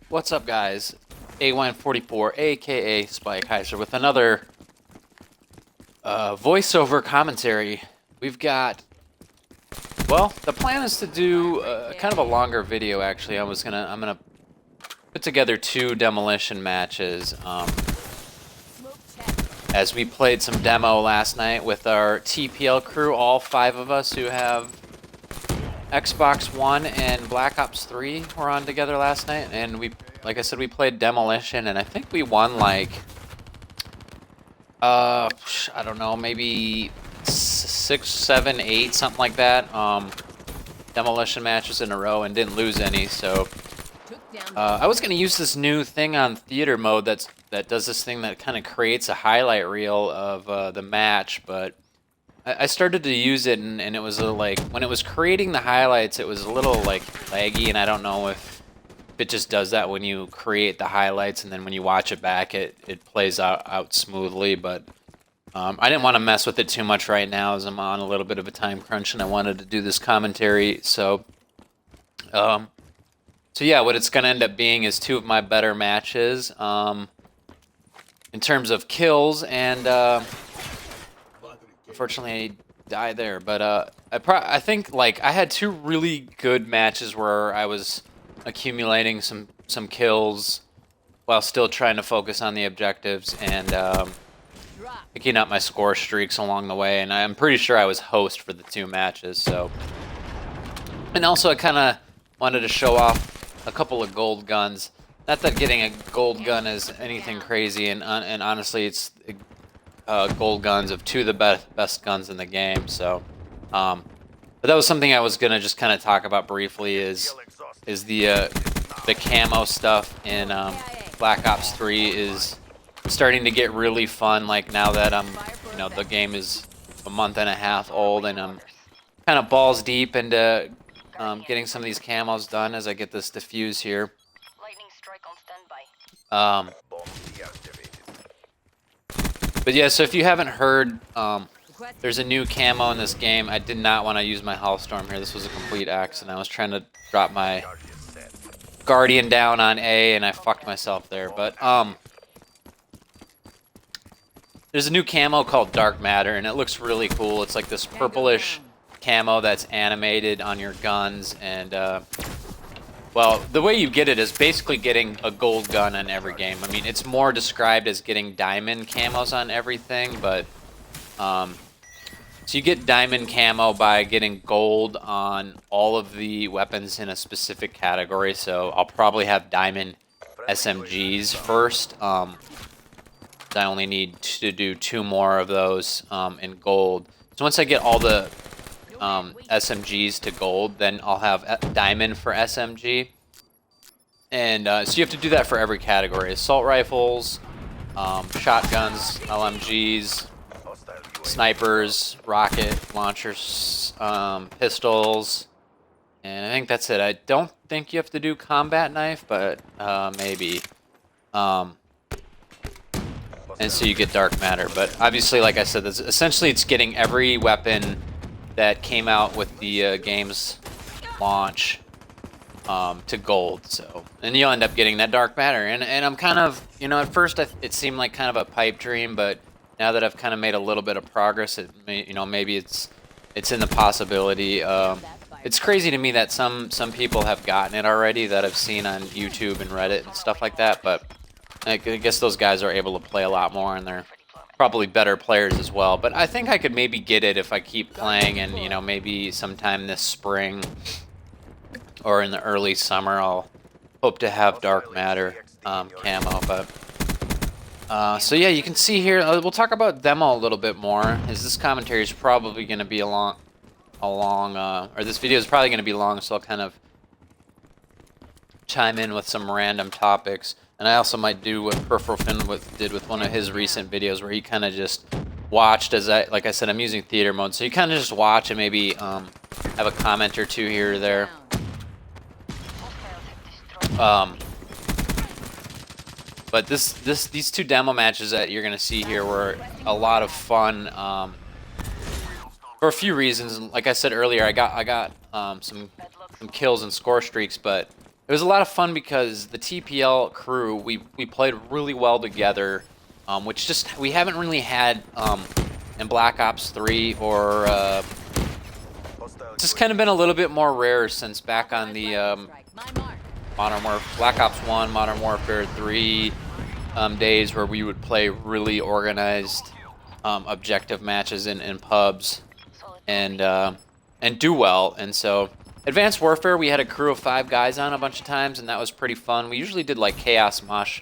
What's up, guys? A144, aka Spike Heiser, with another voiceover commentary. We've got, well, the plan is to do kind of a longer video. Actually, I'm gonna put together two demolition matches. As we played some demo last night with our TPL crew, all 5 of us who have Xbox One and Black Ops 3 were on together last night, and like I said, we played Demolition, and I think we won like, I don't know, maybe 6, 7, 8, something like that, Demolition matches in a row, and didn't lose any. So I was gonna use this new thing on theater mode that does this thing that kind of creates a highlight reel of the match, but I started to use it, and it was like, when it was creating the highlights, it was a little like laggy, and I don't know if it just does that when you create the highlights, and then when you watch it back, it plays out smoothly. But I didn't want to mess with it too much right now, as I'm on a little bit of a time crunch, and I wanted to do this commentary. So yeah, what it's gonna end up being is 2 of my better matches in terms of kills, and unfortunately, I died there, but I think like I had 2 really good matches where I was accumulating some kills while still trying to focus on the objectives and picking up my score streaks along the way. And I'm pretty sure I was host for the 2 matches. So, and also I kind of wanted to show off a couple of gold guns. Not that getting a gold gun is anything crazy, and honestly, it's gold guns of 2 of the best guns in the game. So, but that was something I was gonna just kind of talk about briefly. Is the camo stuff in Black Ops 3 is starting to get really fun. Like, now that the game is a month and a half old, and I'm kind of balls deep into getting some of these camos done as I get this diffuse here. But yeah, so if you haven't heard, there's a new camo in this game. I did not want to use my Hellstorm here. This was a complete accident. I was trying to drop my Guardian down on A, and I fucked myself there. But there's a new camo called Dark Matter, and it looks really cool. It's like this purplish camo that's animated on your guns, and well, the way you get it is basically getting a gold gun in every game. I mean, it's more described as getting diamond camos on everything, but so you get diamond camo by getting gold on all of the weapons in a specific category. So I'll probably have diamond SMGs first. I only need to do 2 more of those in gold. So once I get all the SMGs to gold, then I'll have diamond for SMG. And so you have to do that for every category: assault rifles, shotguns, LMGs, snipers, rocket launchers, pistols, and I think that's it. I don't think you have to do combat knife, but maybe. And so you get dark matter. But obviously, like I said, essentially it's getting every weapon that came out with the game's launch to gold. So, and you'll end up getting that dark matter. And I'm kind of, at first it seemed like kind of a pipe dream, but now that I've kind of made a little bit of progress, maybe it's in the possibility. It's crazy to me that some people have gotten it already that I've seen on YouTube and Reddit and stuff like that, but I guess those guys are able to play a lot more, and they're probably better players as well. But I think I could maybe get it if I keep playing, and maybe sometime this spring or in the early summer I'll hope to have dark matter camo. But so yeah, you can see here, we'll talk about demo a little bit more, as this commentary is probably going to be or this video is probably going to be long, so I'll kind of chime in with some random topics. And I also might do what Peripheral Finn did with one of his recent videos, where he kind of just watched as like I said, I'm using theater mode, so you kind of just watch and maybe have a comment or 2 here or there. But these 2 demo matches that you're gonna see here were a lot of fun for a few reasons. And like I said earlier, I got some kills and score streaks, but it was a lot of fun because the TPL crew, we played really well together, which just we haven't really had in Black Ops 3 or it's just kind of been a little bit more rare since back on the Black Ops 1, Modern Warfare 3 days where we would play really organized objective matches in pubs and do well. And so Advanced Warfare, we had a crew of 5 guys on a bunch of times, and that was pretty fun. We usually did like Chaos Mosh,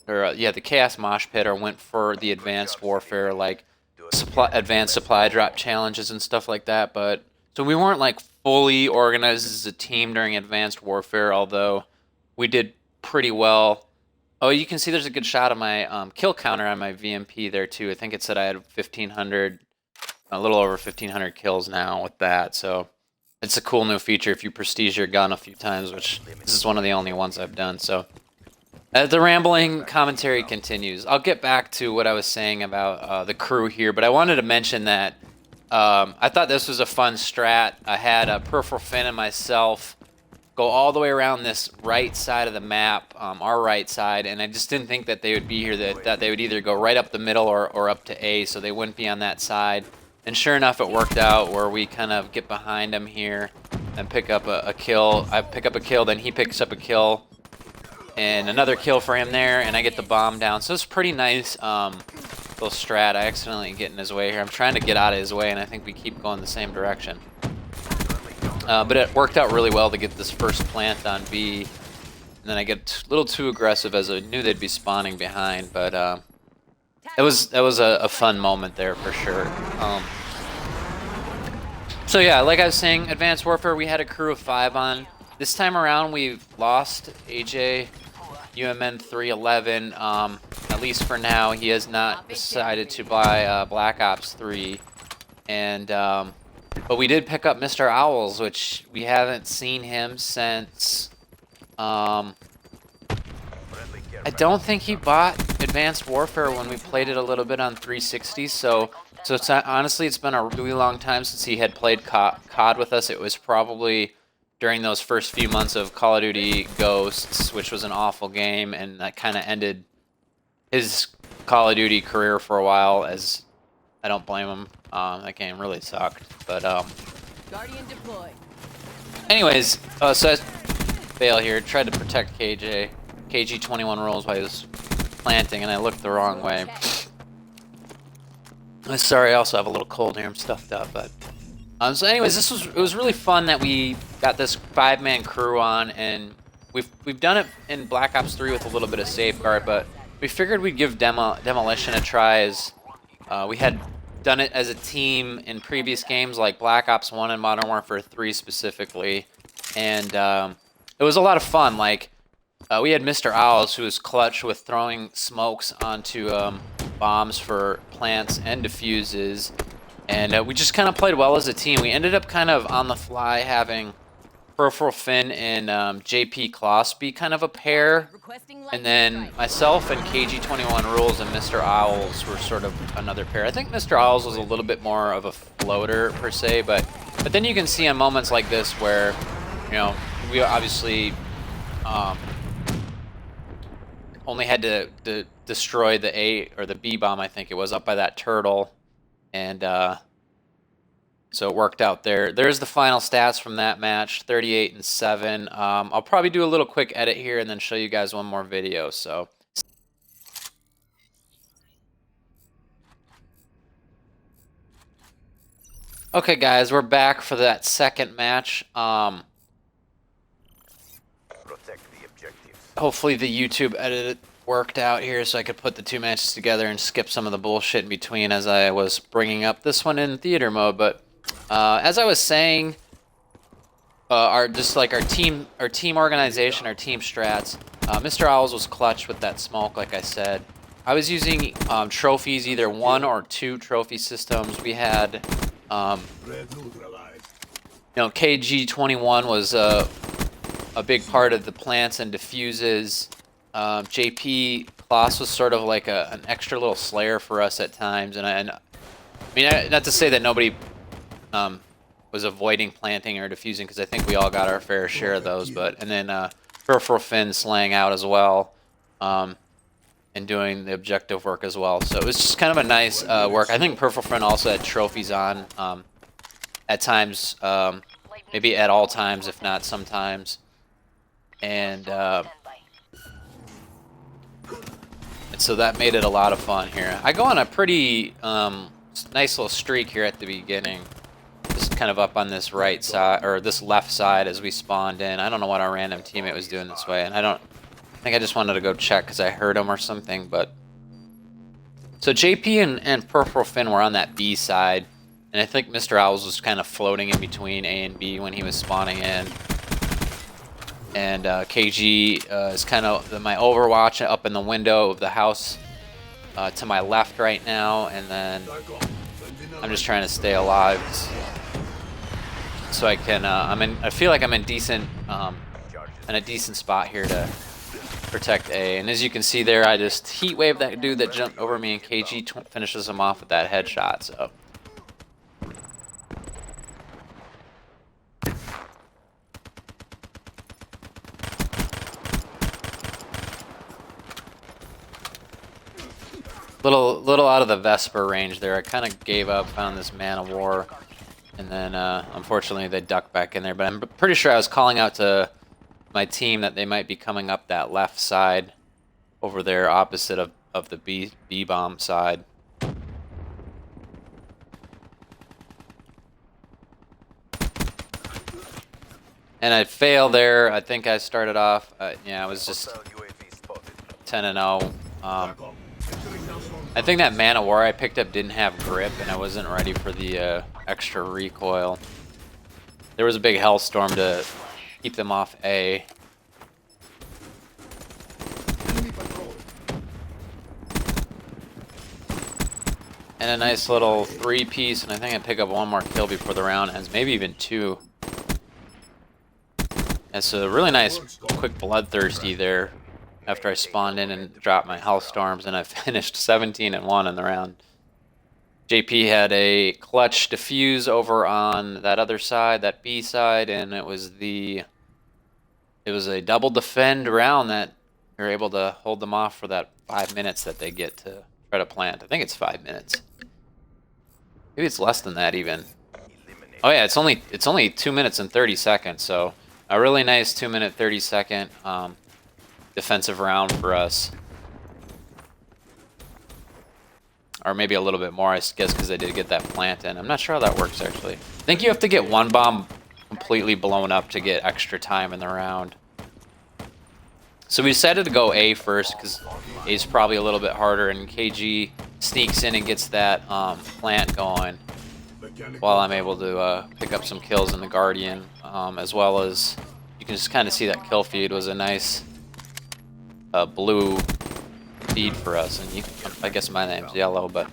or the Chaos Mosh Pit, or went for the Advanced Warfare, like advanced supply drop challenges and stuff like that. But so we weren't like fully organized as a team during Advanced Warfare, although we did pretty well. Oh, you can see there's a good shot of my kill counter on my VMP there too. I think it said I had 1,500, a little over 1,500 kills now with that. So it's a cool new feature if you prestige your gun a few times, which this is one of the only ones I've done. So the rambling commentary continues. I'll get back to what I was saying about the crew here, but I wanted to mention that I thought this was a fun strat. I had a Peripheral Finn and myself go all the way around this right side of the map, our right side, and I just didn't think that they would be here, that they would either go right up the middle or up to A, so they wouldn't be on that side. And sure enough, it worked out where we kind of get behind him here and pick up a kill. I pick up a kill, then he picks up a kill, and another kill for him there, and I get the bomb down. So it's pretty nice little strat. I accidentally get in his way here. I'm trying to get out of his way, and I think we keep going the same direction. But it worked out really well to get this first plant on B. And then I get a little too aggressive as I knew they'd be spawning behind, but that was a fun moment there for sure. So yeah, like I was saying, Advanced Warfare, we had a crew of 5 on. This time around, we've lost AJ UMN 311. At least for now, he has not decided to buy Black Ops 3, and but we did pick up Mr. Owls, which we haven't seen him since. I don't think he bought Advanced Warfare when we played it a little bit on 360. So it's honestly, it's been a really long time since he had played COD with us. It was probably during those first few months of Call of Duty Ghosts, which was an awful game, and that kind of ended his Call of Duty career for a while. As I don't blame him. That game really sucked. But Guardian deployed. anyways, so I fail here. Tried to protect KG21 rolls while he was planting, and I looked the wrong way. Sorry, I also have a little cold here. I'm stuffed up, but so anyways, it was really fun that we got this 5-man crew on, and we've done it in Black Ops 3 with a little bit of Safeguard, but we figured we'd give Demolition a try, as we had done it as a team in previous games like Black Ops 1 and Modern Warfare 3 specifically, and it was a lot of fun. Like we had Mr. Owls, who was clutch with throwing smokes onto bombs for plants and defuses, and we just kind of played well as a team. We ended up kind of on the fly having Peripheral Finn and JP Kloss be kind of a pair, and then myself and KG21 Rules and Mr. Owls were sort of another pair. I think Mr. Owls was a little bit more of a floater per se, but then you can see in moments like this where, you know, we obviously only had to destroy the A or the B bomb, I think it was, up by that turtle, and so it worked out there. There's the final stats from that match, 38-7. I'll probably do a little quick edit here and then show you guys one more video. So, okay, guys, we're back for that second match. Hopefully the YouTube edit worked out here so I could put the 2 matches together and skip some of the bullshit in between as I was bringing up this one in theater mode, but as I was saying, our team organization, our team strats. Mr. Owls was clutch with that smoke, like I said. I was using trophies, either 1 or 2 trophy systems. We had, KG21 was a big part of the plants and diffuses. JP Kloss was sort of like an extra little slayer for us at times, and I mean, not to say that nobody was avoiding planting or defusing because I think we all got our fair share of those. And then Peripheral Finn slaying out as well, and doing the objective work as well. So it was just kind of a nice work. I think Peripheral Finn also had trophies on at times, maybe at all times, if not sometimes. And so that made it a lot of fun here. I go on a pretty nice little streak here at the beginning. Just kind of up on this right side, or this left side as we spawned in. I don't know what our random teammate was doing this way, and I think I just wanted to go check because I heard him or something, but... So JP and Peripheral Finn were on that B side, and I think Mr. Owls was kind of floating in between A and B when he was spawning in. And KG is kind of my overwatch up in the window of the house to my left right now, and then I'm just trying to stay alive so I can. I feel like I'm in a decent spot here to protect A. And as you can see there, I just heat wave that dude that jumped over me, and KG finishes him off with that headshot. So. Little out of the Vesper range there. I kind of gave up, found this Man of War, and then unfortunately they ducked back in there. But I'm pretty sure I was calling out to my team that they might be coming up that left side over there, opposite of the B bomb side. And I failed there. I think I started off. Yeah, I was just 10-0. I think that Man of War I picked up didn't have grip, and I wasn't ready for the extra recoil. There was a big hellstorm to keep them off A. And a nice little 3-piece, and I think I pick up one more kill before the round ends, maybe even 2. And so really nice, quick bloodthirsty there. After I spawned in and dropped my hellstorms, and I finished 17-1 in the round. JP had a clutch defuse over on that other side, that B side, and it was a double defend round that we were able to hold them off for that 5 minutes that they get to try to plant. I think it's 5 minutes. Maybe it's less than that even. Oh yeah, it's only 2 minutes and 30 seconds. So a really nice 2-minute 30-second. Defensive round for us, or maybe a little bit more, I guess, because I did get that plant in. I'm not sure how that works actually. I think you have to get one bomb completely blown up to get extra time in the round. So we decided to go A first because A is probably a little bit harder, and KG sneaks in and gets that plant going while I'm able to pick up some kills in the Guardian, as well as you can just kind of see that kill feed was a nice blue feed for us, and I guess my name's yellow, but...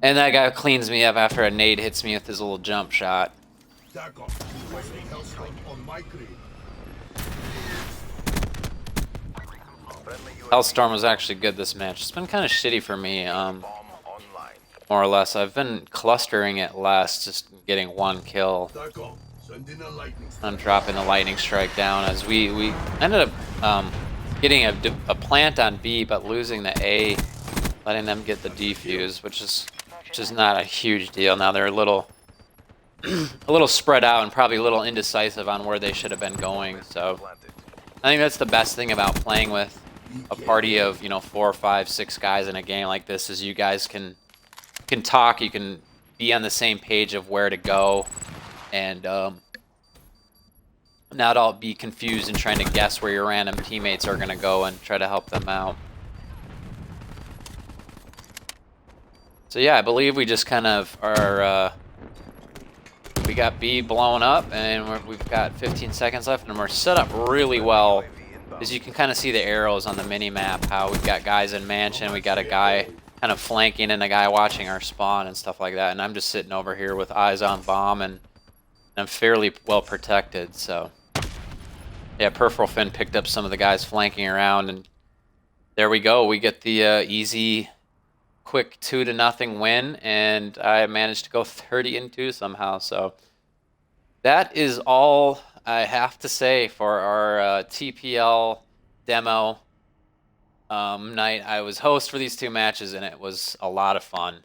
And that guy cleans me up after a nade hits me with his little jump shot. Hellstorm was actually good this match. It's been kind of shitty for me, more or less. I've been clustering it less, just getting one kill. I'm dropping the lightning strike down as we ended up getting a plant on B, but losing the A, letting them get the defuse, which is not a huge deal. Now they're a little spread out and probably a little indecisive on where they should have been going. So I think that's the best thing about playing with a party of 4, 5, 6 guys in a game like this, is you guys can talk, you can be on the same page of where to go, and not all be confused and trying to guess where your random teammates are going to go and try to help them out. So yeah, I believe we just kind of are, we got B blown up, and we've got 15 seconds left, and we're set up really well. As you can kind of see the arrows on the mini-map, how we've got guys in mansion, we got a guy kind of flanking and a guy watching our spawn and stuff like that, and I'm just sitting over here with eyes on bomb, and I'm fairly well protected, so... Yeah, Peripheral Finn picked up some of the guys flanking around, and there we go. We get the easy quick 2-0 win, and I managed to go 30-2 somehow. So that is all I have to say for our TPL demo night. I was host for these 2 matches, and it was a lot of fun.